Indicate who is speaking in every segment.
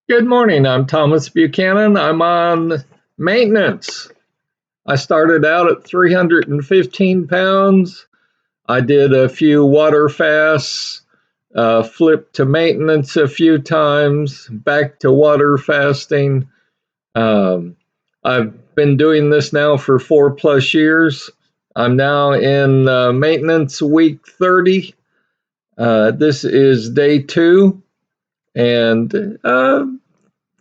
Speaker 1: Good morning. I'm Thomas Buchanan. I'm on maintenance. I started out at 315 pounds. I did a few water fasts, flipped to maintenance a few times, back to water fasting. Um, I've been doing this now for 4+ years. I'm now in maintenance week 30. This is day 2, and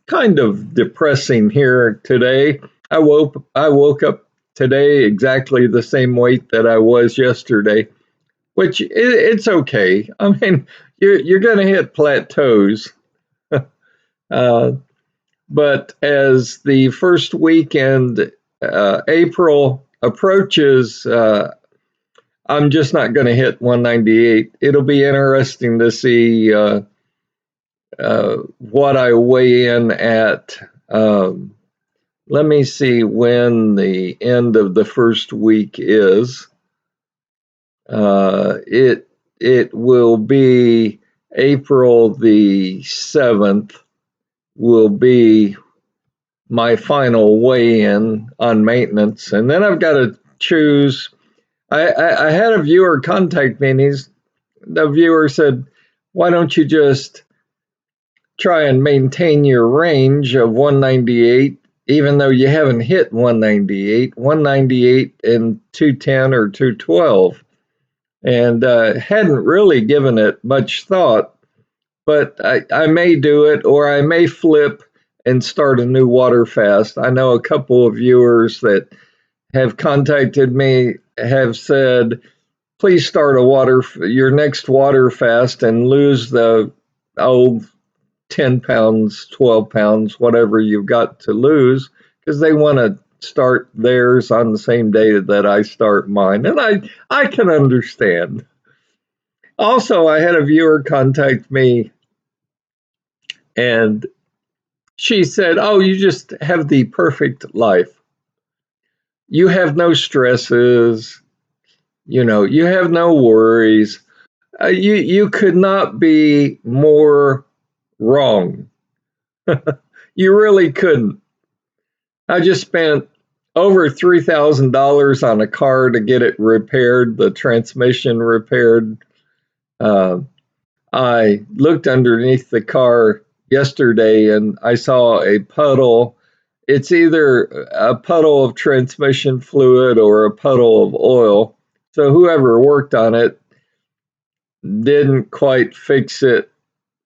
Speaker 1: kind of depressing here today. I woke up today exactly the same weight that I was yesterday, which it's okay. I mean, you're going to hit plateaus. uh, but as the first weekend, April approaches, I'm just not going to hit 198. It'll be interesting to see what I weigh in at. Let me see when the end of the first week is. It will be April the 7th will be my final weigh-in on maintenance, and then I've got to choose. I had a viewer contact me, and the viewer said, "Why don't you just try and maintain your range of 198, even though you haven't hit 198 and 210 or 212?" And hadn't really given it much thought, but I may do it, or I may flip and start a new water fast. I know a couple of viewers that have contacted me have said, please start your next water fast and lose the old 10 pounds, 12 pounds, whatever you've got to lose, because they want to start theirs on the same day that I start mine. And I can understand. Also, I had a viewer contact me, and she said, "Oh, you just have the perfect life. You have no stresses, you have no worries. You could not be more wrong. You really couldn't. I just spent over $3,000 on a car to get it repaired, the transmission repaired. Uh, I looked underneath the car yesterday and I saw a puddle. It's either a puddle of transmission fluid or a puddle of oil. So whoever worked on it didn't quite fix it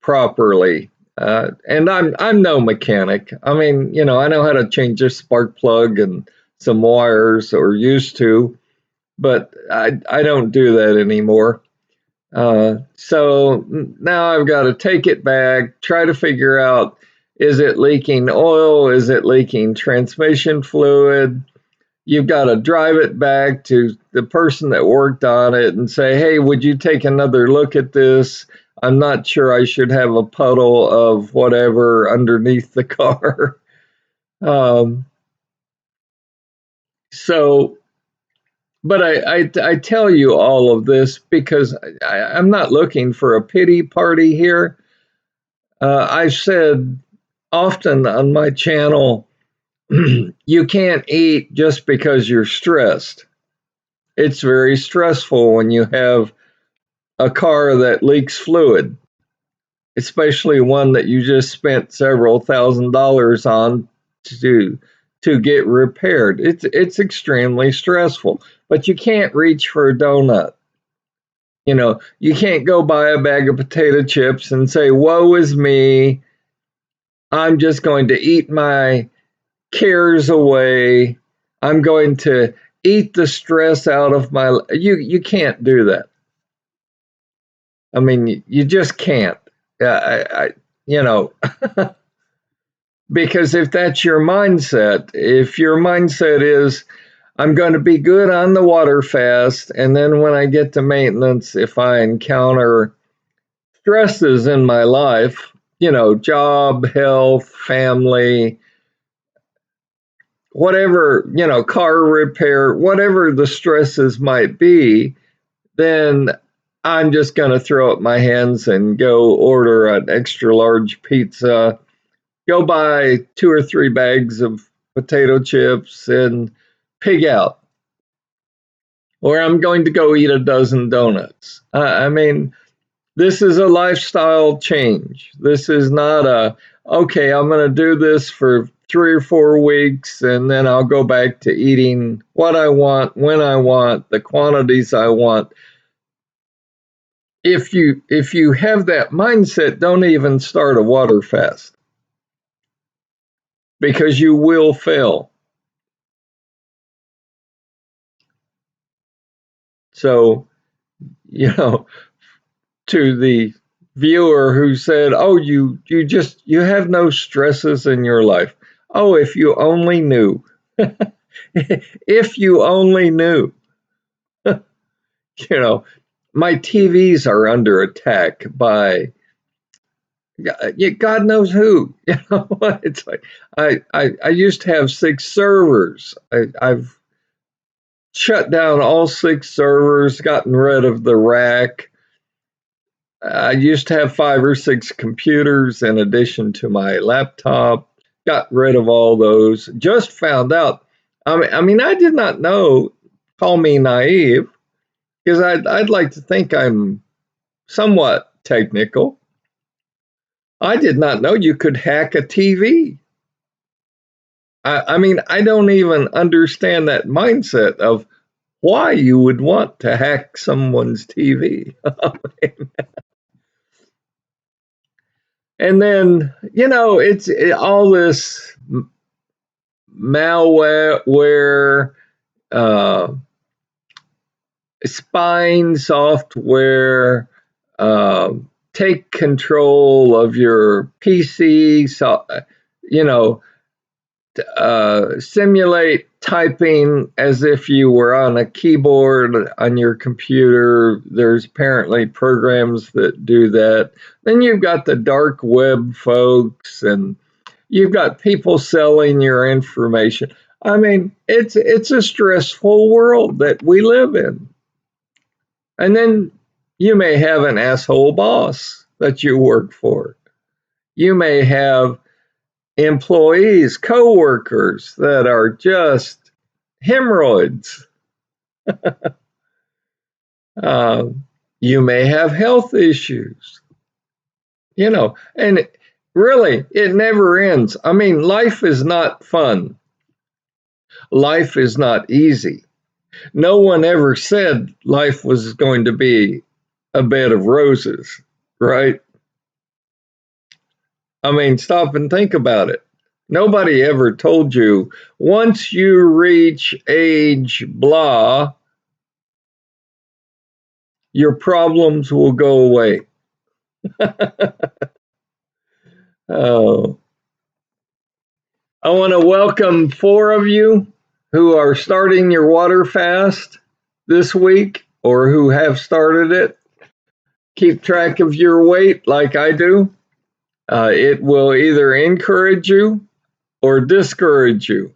Speaker 1: properly. And I'm no mechanic. I mean, I know how to change a spark plug and some wires, or used to, but I don't do that anymore. So now I've got to take it back, try to figure out, is it leaking oil? Is it leaking transmission fluid? You've got to drive it back to the person that worked on it and say, hey, would you take another look at this? I'm not sure I should have a puddle of whatever underneath the car. um, so, but I tell you all of this because I'm not looking for a pity party here. I've said often on my channel, you can't eat just because you're stressed. It's very stressful when you have a car that leaks fluid, especially one that you just spent several $1,000s on to get repaired. It's extremely stressful, but you can't reach for a donut. You can't go buy a bag of potato chips and say, woe is me, I'm just going to eat my cares away. I'm going to eat the stress out of my. You can't do that. I mean, you just can't. I you know, because if that's your mindset, if your mindset is, I'm going to be good on the water fast, and then when I get to maintenance, if I encounter stresses in my life, job, health, family, whatever, car repair, whatever the stresses might be, then I'm just going to throw up my hands and go order an extra large pizza go buy 2 or 3 bags of potato chips and pig out, or I'm going to go eat a dozen donuts. I mean, this is a lifestyle change. This is not okay, I'm going to do this for 3 or 4 weeks and then I'll go back to eating what I want, when I want, the quantities I want. If you have that mindset, don't even start a water fast, because you will fail. So, you know, to the viewer who said, "Oh, you have no stresses in your life." Oh, if you only knew. If you only knew. You know, my TVs are under attack by God knows who. You know, it's like I used to have 6 servers. I've shut down all 6 servers, gotten rid of the rack. I used to have 5 or 6 computers in addition to my laptop. Got rid of all those. Just found out. I mean, I did not know. Call me naive, because I'd like to think I'm somewhat technical. I did not know you could hack a TV. I mean, I don't even understand that mindset of why you would want to hack someone's TV. And then, it's all this malware, uh, spying software, uh, take control of your PC, so, you know, simulate typing as if you were on a keyboard on your computer. There's apparently programs that do that. Then you've got the dark web folks, and you've got people selling your information. I mean, it's a stressful world that we live in. And then you may have an asshole boss that you work for. You may have employees, coworkers that are just hemorrhoids. Uh, you may have health issues, and really, it never ends. I mean, life is not fun. Life is not easy. No one ever said life was going to be a bed of roses, right? I mean, stop and think about it. Nobody ever told you once you reach age blah, your problems will go away. Oh, I want to welcome 4 of you who are starting your water fast this week, or who have started it. Keep track of your weight like I do. It will either encourage you or discourage you.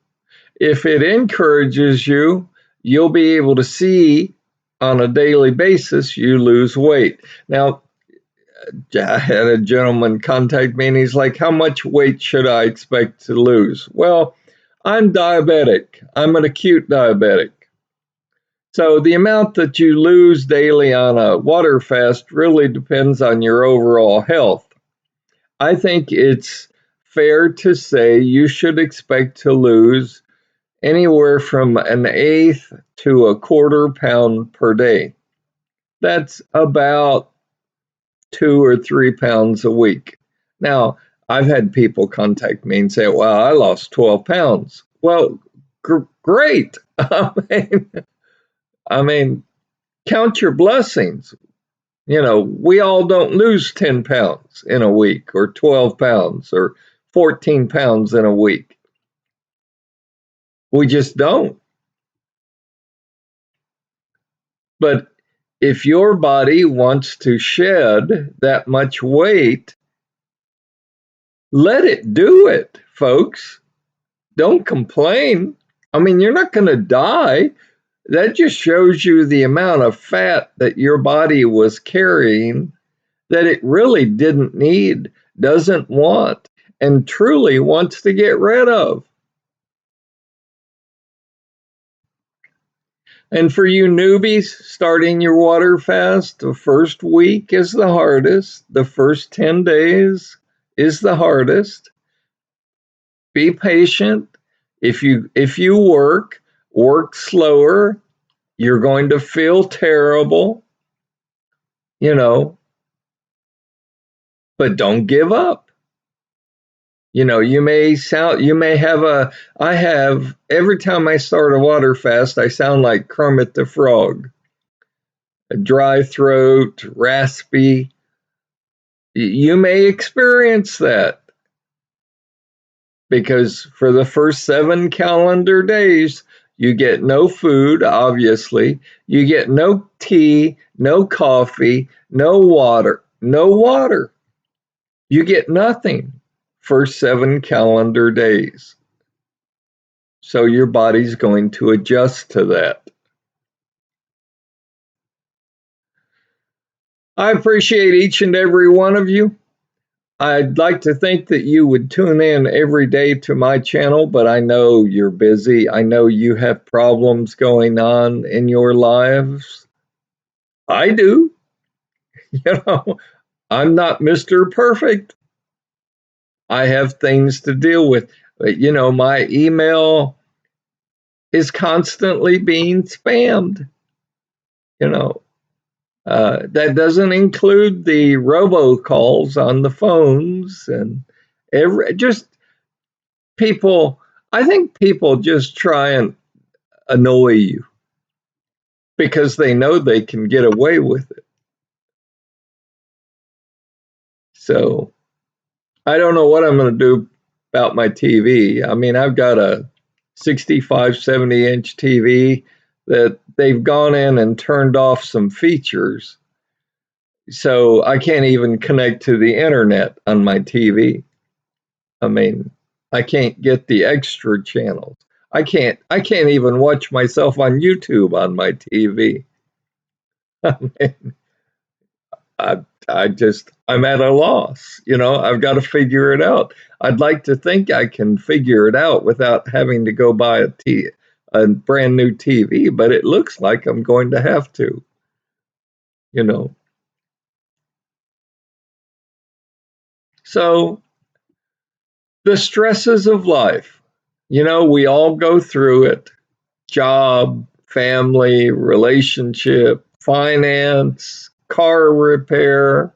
Speaker 1: If it encourages you, you'll be able to see on a daily basis you lose weight. Now, I had a gentleman contact me and he's like, "How much weight should I expect to lose?" Well, I'm diabetic. I'm an acute diabetic. So the amount that you lose daily on a water fast really depends on your overall health. I think it's fair to say you should expect to lose anywhere from an eighth to a quarter pound per day. That's about 2 or 3 pounds a week. Now, I've had people contact me and say, "Well, I lost 12 pounds." Well, great. I mean, count your blessings. We all don't lose 10 pounds in a week, or 12 pounds, or 14 pounds in a week. We just don't. But if your body wants to shed that much weight, let it do it, folks. Don't complain. I mean, you're not going to die. That just shows you the amount of fat that your body was carrying that it really didn't need, doesn't want. and truly wants to get rid of. And for you newbies starting your water fast, the first week is the hardest. The first 10 days is the hardest. Be patient. If you work slower, you're going to feel terrible, you know, but don't give up. I have, every time I start a water fast, I sound like Kermit the Frog, a dry throat, raspy. You may experience that because for the first 7 calendar days, you get no food, obviously. You get no tea, no coffee, no water, no water. You get nothing for 7 calendar days. So your body's going to adjust to that. I appreciate each and every one of you. I'd like to think that you would tune in every day to my channel, but I know you're busy. I know you have problems going on in your lives. I do. You know, I'm not Mr. Perfect. I have things to deal with. But, my email is constantly being spammed. You know, that doesn't include the robocalls on the phones and just people. I think people just try and annoy you because they know they can get away with it. So I don't know what I'm going to do about my TV. I mean, I've got a 65, 70-inch TV that they've gone in and turned off some features. So I can't even connect to the internet on my TV. I mean, I can't get the extra channels. I can't even watch myself on YouTube on my TV. I mean, I'm at a loss. I've got to figure it out. I'd like to think I can figure it out without having to go buy a brand new TV, but it looks like I'm going to have to, you know. So the stresses of life, we all go through it. Job, family, relationship, finance, car repair.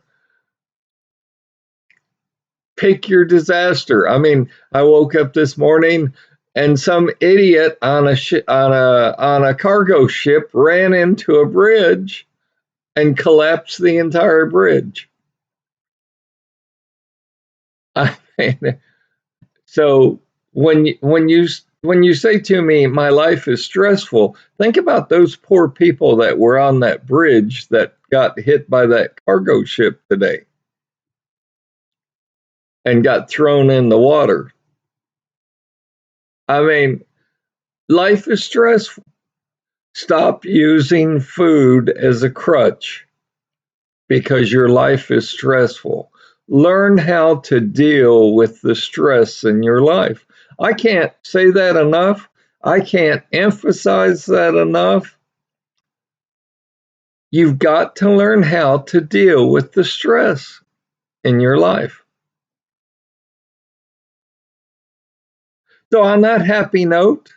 Speaker 1: Pick your disaster. I mean, I woke up this morning and some idiot on a cargo ship ran into a bridge and collapsed the entire bridge. I mean, so when you say to me, my life is stressful, think about those poor people that were on that bridge that got hit by that cargo ship today and got thrown in the water. I mean, life is stressful. Stop using food as a crutch because your life is stressful. Learn how to deal with the stress in your life. I can't say that enough. I can't emphasize that enough. You've got to learn how to deal with the stress in your life. So, on that happy note,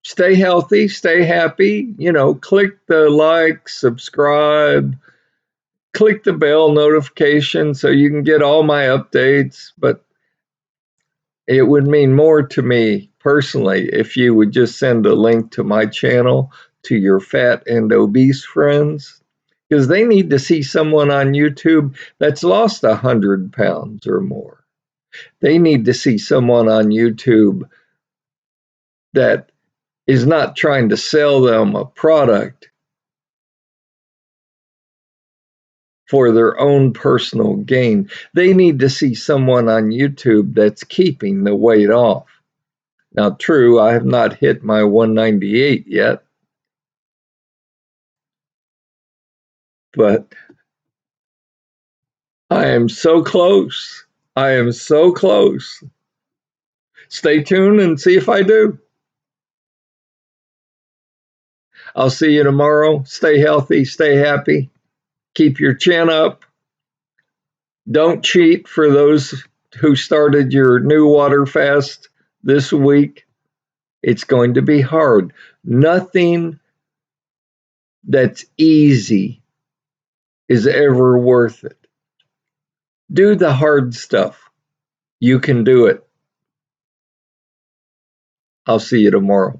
Speaker 1: stay healthy, stay happy. Click the like, subscribe, click the bell notification so you can get all my updates. But it would mean more to me personally if you would just send a link to my channel to your fat and obese friends, because they need to see someone on YouTube that's lost 100 pounds or more. They need to see someone on YouTube that is not trying to sell them a product for their own personal gain. They need to see someone on YouTube that's keeping the weight off. Now, true, I have not hit my 198 yet, but I am so close. I am so close. Stay tuned and see if I do. I'll see you tomorrow. Stay healthy, stay happy, keep your chin up. Don't cheat for those who started your new water fast this week. It's going to be hard. Nothing that's easy is ever worth it. Do the hard stuff. You can do it. I'll see you tomorrow.